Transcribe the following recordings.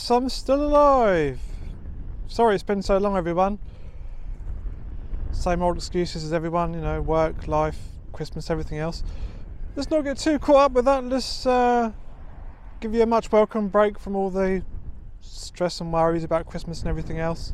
Yes, I'm still alive. Sorry it's been so long, everyone. Same old excuses as everyone, you know, work, life, Christmas, everything else. Let's not get too caught up with that. Let's give you a much welcome break from all the stress and worries about Christmas and everything else.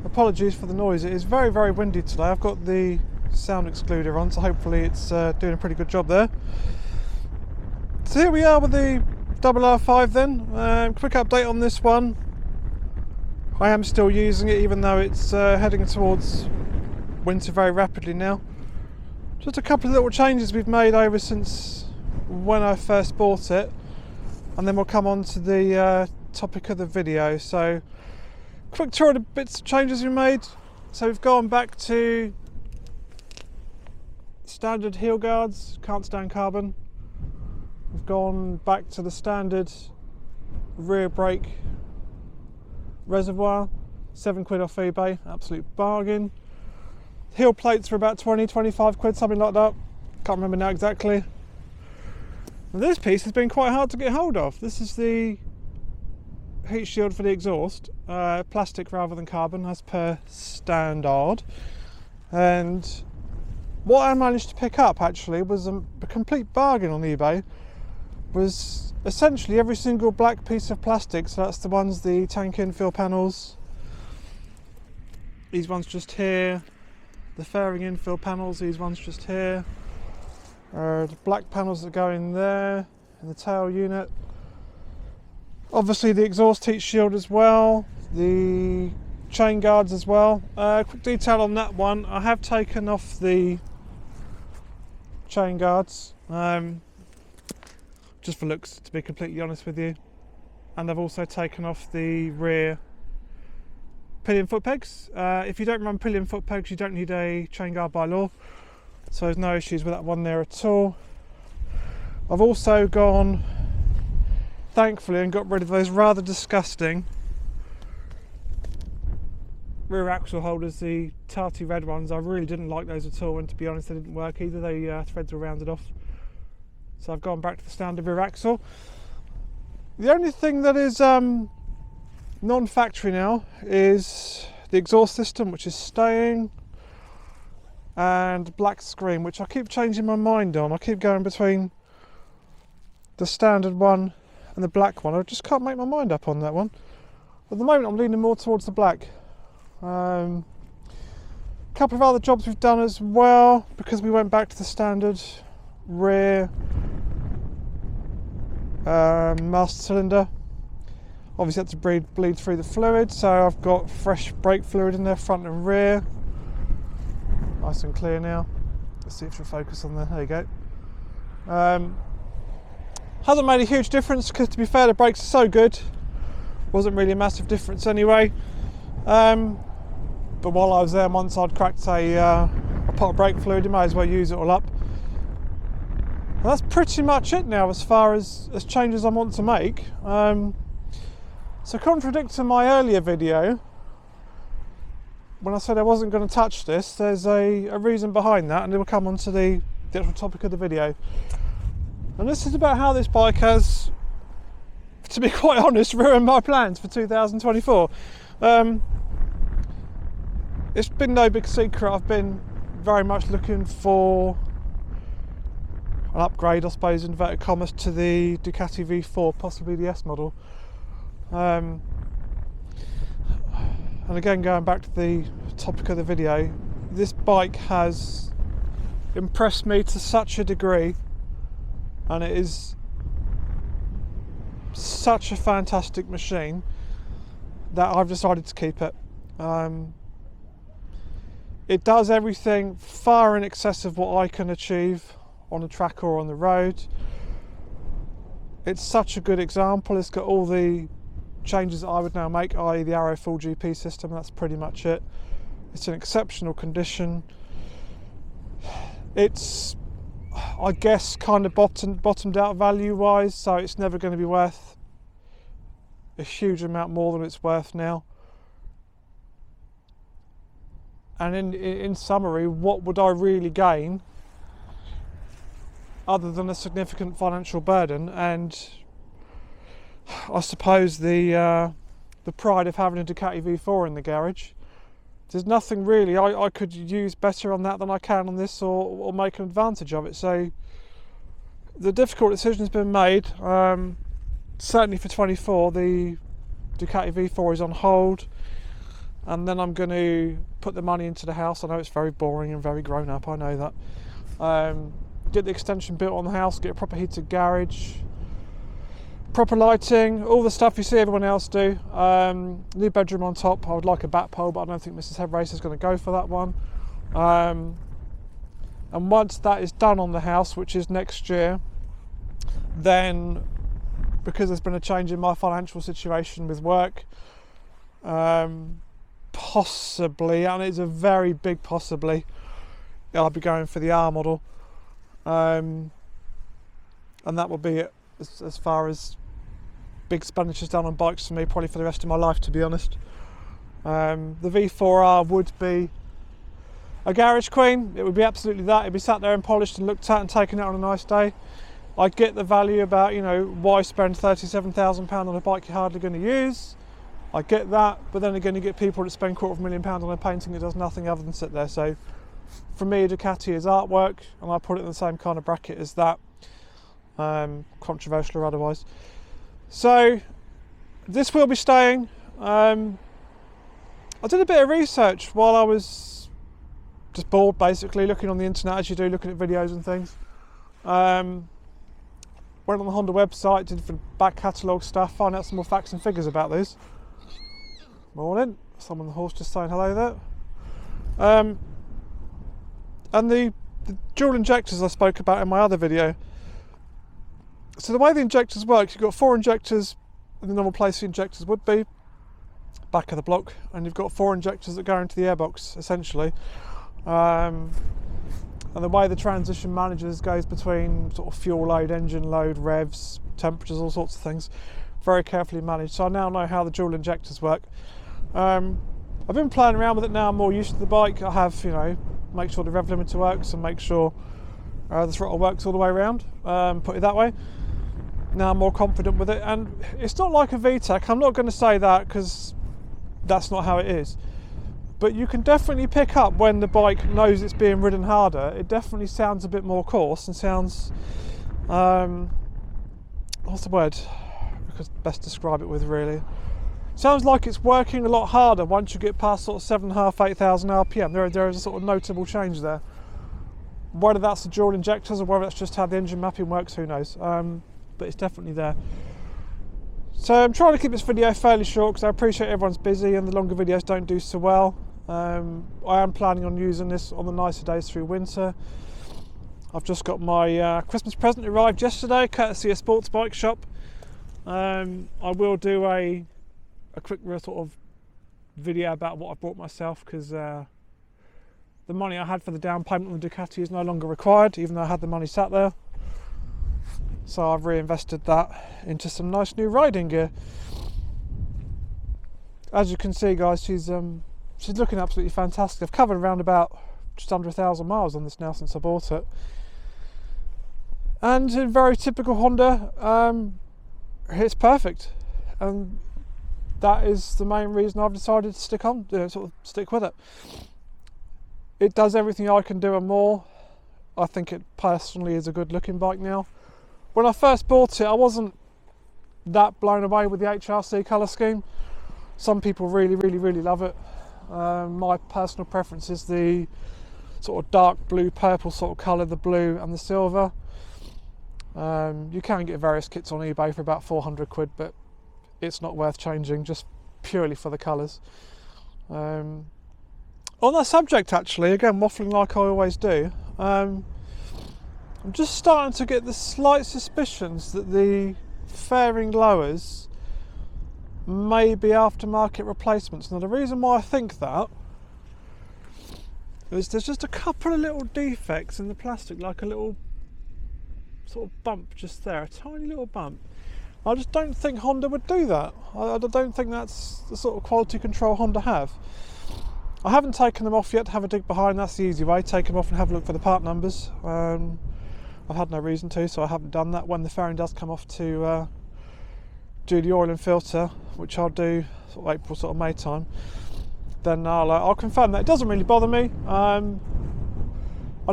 Apologies for the noise. It is very, very windy today. I've got the sound excluder on, so hopefully it's doing a pretty good job there. So here we are with the R5 then. Quick update on this one. I am still using it even though it's heading towards winter very rapidly now. Just a couple of little changes we've made over since when I first bought it, and then we'll come on to the topic of the video. So quick tour of the bits of changes we made. So we've gone back to standard heel guards, can't stand carbon. We've gone back to the standard rear brake reservoir, £7 off eBay, absolute bargain. Heel plates were about 20-25 quid, something like that, can't remember now exactly. And this piece has been quite hard to get hold of. This is the heat shield for the exhaust, plastic rather than carbon as per standard. And what I managed to pick up actually was a complete bargain on eBay. Was essentially every single black piece of plastic, so that's the ones, the tank infill panels, these ones just here, the fairing infill panels, these ones just here, the black panels that go in there, in the tail unit, obviously the exhaust heat shield as well, the chain guards as well. Quick detail on that one, I have taken off the chain guards, just for looks, to be completely honest with you, and I've also taken off the rear pillion foot pegs. If you don't run pillion foot pegs, you don't need a chain guard by law, so there's no issues with that one there at all. I've also gone, thankfully, and got rid of those rather disgusting rear axle holders, the tarty red ones. I really didn't like those at all, and to be honest they didn't work either. The threads were rounded off. So I've gone back to the standard rear axle. The only thing that is non-factory now is the exhaust system, which is staying, and black screen, which I keep changing my mind on. I keep going between the standard one and the black one. I just can't make my mind up on that one. At the moment I'm leaning more towards the black. A couple of other jobs we've done as well, because we went back to the standard rear master cylinder. Obviously had to bleed through the fluid, so I've got fresh brake fluid in there, front and rear. Nice and clear now. Let's see if she'll focus on there. There you go. Hasn't made a huge difference because, to be fair, the brakes are so good. Wasn't really a massive difference anyway. But while I was there, once I'd cracked a pot of brake fluid, you may as well use it all up. And that's pretty much it now as far as changes I want to make. So contradicting my earlier video, when I said I wasn't going to touch this, there's a reason behind that, and it will come on to the actual topic of the video. And this is about how this bike has, to be quite honest, ruined my plans for 2024. It's been no big secret, I've been very much looking for an upgrade, I suppose, in inverted commas, to the Ducati V4, possibly the S model. And again, going back to the topic of the video, this bike has impressed me to such a degree, and it is such a fantastic machine that I've decided to keep it. It does everything far in excess of what I can achieve on the track or on the road. It's such a good example. It's got all the changes that I would now make, i.e. the Arrow full GP system. That's pretty much it. It's in exceptional condition. It's, I guess, kind of bottomed out value wise, so it's never going to be worth a huge amount more than it's worth now. And in summary, what would I really gain other than a significant financial burden? And I suppose the pride of having a Ducati V4 in the garage. There's nothing really I could use better on that than I can on this, or make an advantage of it. So the difficult decision has been made. Certainly for 24, the Ducati V4 is on hold, and then I'm going to put the money into the house. I know it's very boring and very grown up, I know that. Get the extension built on the house, get a proper heated garage, proper lighting, all the stuff you see everyone else do. New bedroom on top. I would like a back pole, but I don't think Mrs. Head Racer is going to go for that one. And once that is done on the house, which is next year, then, because there's been a change in my financial situation with work, possibly, and it's a very big possibly, I'll be going for the R model, and that will be it as far as big expenditures done on bikes for me, probably for the rest of my life, to be honest. The V4R would be a garage queen. It would be absolutely that. It'd be sat there and polished and looked at and taken out on a nice day. I get the value about, you know, why spend £37,000 on a bike you're hardly going to use. I get that, but then again, you get people that spend £250,000 on a painting that does nothing other than sit there. So for me, Ducati is artwork, and I put it in the same kind of bracket as that, controversial or otherwise. So this will be staying. I did a bit of research while I was just bored, basically looking on the internet as you do, looking at videos and things. Went on the Honda website, did the back catalogue stuff, found out some more facts and figures about these. Morning, someone on the horse just saying hello there. And the dual injectors I spoke about in my other video. So the way the injectors work, you've got 4 injectors in the normal place the injectors would be, back of the block, and you've got 4 injectors that go into the airbox, essentially. And the way the transition manages goes between sort of fuel load, engine load, revs, temperatures, all sorts of things, very carefully managed. So I now know how the dual injectors work. I've been playing around with it now. I'm more used to the bike. I have, you know, make sure the rev limiter works and make sure the throttle works all the way around, put it that way. Now I'm more confident with it, and it's not like a VTEC. I'm not going to say that because that's not how it is. But you can definitely pick up when the bike knows it's being ridden harder. It definitely sounds a bit more coarse and sounds, what's the word? Because best describe it with, really. Sounds like it's working a lot harder once you get past sort of 7,500, 8,000 RPM. There is a sort of notable change there. Whether that's the dual injectors or whether that's just how the engine mapping works, who knows? But it's definitely there. So I'm trying to keep this video fairly short because I appreciate everyone's busy and the longer videos don't do so well. I am planning on using this on the nicer days through winter. I've just got my Christmas present arrived yesterday, courtesy of Sports Bike Shop. I will do a quick sort of video about what I bought myself, because the money I had for the down payment on the Ducati is no longer required, even though I had the money sat there. So I've reinvested that into some nice new riding gear. As you can see, guys, she's looking absolutely fantastic. I've covered around about just under 1,000 miles on this now since I bought it. And in very typical Honda, it's perfect. And that is the main reason I've decided to stick with it. It does everything I can do and more. I think it personally is a good looking bike now. When I first bought it, I wasn't that blown away with the HRC colour scheme. Some people really, really, really love it. My personal preference is the sort of dark blue, purple sort of colour, the blue and the silver. You can get various kits on eBay for about 400 quid, but it's not worth changing just purely for the colours. On that subject, actually, again, waffling like I always do, I'm just starting to get the slight suspicions that the fairing lowers may be aftermarket replacements. Now, the reason why I think that is there's just a couple of little defects in the plastic, like a little sort of bump just there, a tiny little bump. I just don't think Honda would do that. I don't think that's the sort of quality control Honda have. I haven't taken them off yet to have a dig behind. That's the easy way. Take them off and have a look for the part numbers. I've had no reason to, so I haven't done that. When the fairing does come off to do the oil and filter, which I'll do sort of April, sort of May time, then I'll confirm that. It doesn't really bother me. I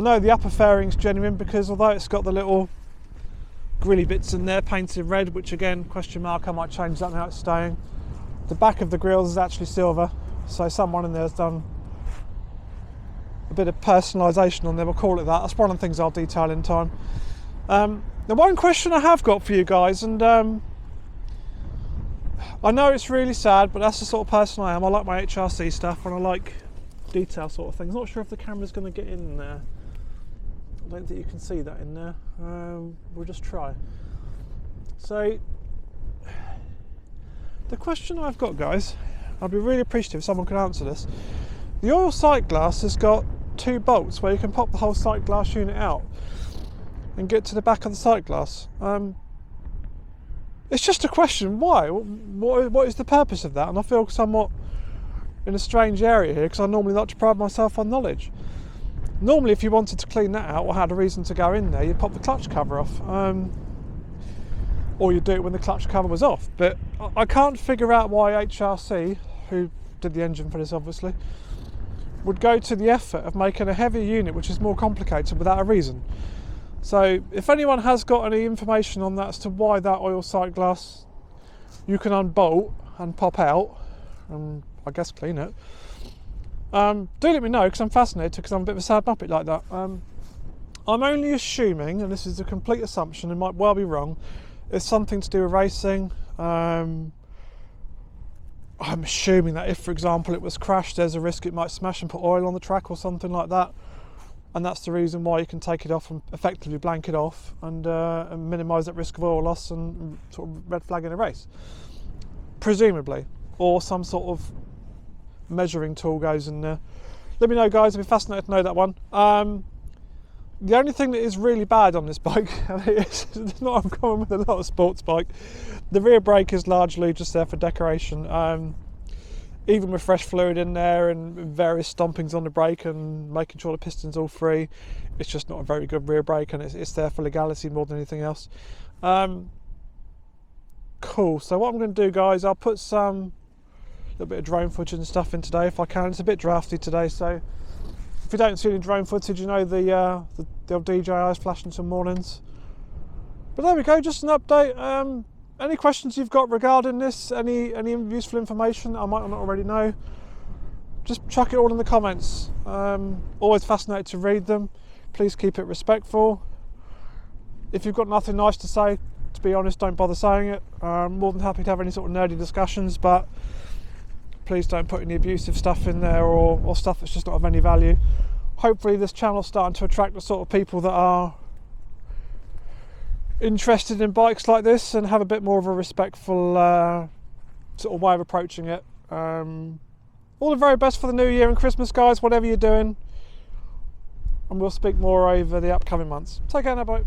know the upper fairing's genuine, because although it's got the little grilly bits in there painted red, which again, question mark, I might change that now it's staying. The back of the grills is actually silver, so someone in there has done a bit of personalisation on them, we'll call it that. That's one of the things I'll detail in time. The one question I have got for you guys, and I know it's really sad, but that's the sort of person I am. I like my HRC stuff and I like detail sort of things. Not sure if the camera's going to get in there. I don't think you can see that in there. We'll just try. So, the question I've got, guys, I'd be really appreciative if someone could answer this. The oil sight glass has got 2 bolts where you can pop the whole sight glass unit out and get to the back of the sight glass. It's just a question, why? What is the purpose of that? And I feel somewhat in a strange area here, because I normally like to pride myself on knowledge. Normally, if you wanted to clean that out or had a reason to go in there, you'd pop the clutch cover off. Or you'd do it when the clutch cover was off. But I can't figure out why HRC, who did the engine for this obviously, would go to the effort of making a heavier unit which is more complicated without a reason. So if anyone has got any information on that as to why that oil sight glass you can unbolt and pop out and I guess clean it, do let me know, because I'm fascinated, because I'm a bit of a sad muppet like that. I'm only assuming, and this is a complete assumption and might well be wrong, it's something to do with racing. I'm assuming that if, for example, it was crashed, there's a risk it might smash and put oil on the track or something like that. And that's the reason why you can take it off and effectively blank it off and minimise that risk of oil loss and sort of red flag in a race, presumably, or some sort of measuring tool goes in there. Let me know, guys. I'd be fascinated to know that one. The only thing that is really bad on this bike, and it's not uncommon with a lot of sports bike, the rear brake is largely just there for decoration. Even with fresh fluid in there and various stompings on the brake and making sure the piston's all free, it's just not a very good rear brake, and it's there for legality more than anything else. Cool, so what I'm going to do, guys, I'll put some little bit of drone footage and stuff in today if I can. It's a bit drafty today, so if you don't see any drone footage, you know the old DJI is flashing some mornings. But there we go, just an update. Any questions you've got regarding this, any useful information that I might not already know, just chuck it all in the comments. Always fascinated to read them. Please keep it respectful. If you've got nothing nice to say, to be honest, don't bother saying it. I'm more than happy to have any sort of nerdy discussions, but please don't put any abusive stuff in there or stuff that's just not of any value. Hopefully this channel's starting to attract the sort of people that are interested in bikes like this and have a bit more of a respectful sort of way of approaching it. All the very best for the new year and Christmas, guys, whatever you're doing, and we'll speak more over the upcoming months. Take care now, bye.